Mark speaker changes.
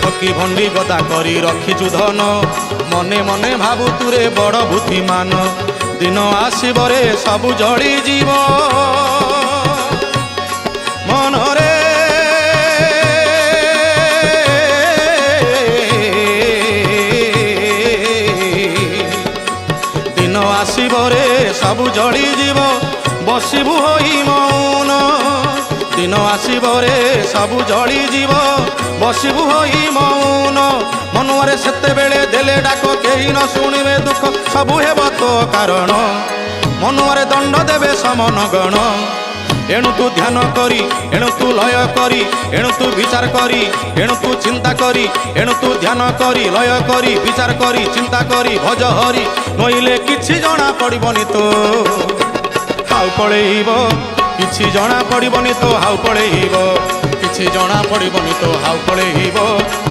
Speaker 1: ঠকি ভণ্ডি গদা করি রখিছু ধন মনে মনে ভাবু তুরে বড় বুদ্ধিমান দিন আসিবরে সবু জড়ি জীব মনরে দিন আসিবরে সবু জড়ি জীব বসিবু হই মৌন দিন আসিবরে সবু জড়ি জীব বসিবু হই মৌন মনুয়ারে সেতেবেলে দেলে ডাক কেহি ন শুଣିবে দুঃখ সবু হেব তো কারণ মনুয়ারে দণ্ড দেবে সমন গণ এণু তু ধ্যান করি এণু তু লয় করি এণু তু বিচার করি এণু তু চিন্তা করি এণু তু ধ্যান করি লয় করি বিচার করি চিন্তা করি ভজ হরি নইলে কিছু জনা পড়িবনি তো হাউ পড়েইব କିଛି ଜଣା ପଡ଼ିବନି ତ ହାଉ ପଳେଇବ କିଛି ଜଣା ପଡ଼ିବନି ତ ହାଉ ପଳେଇବ।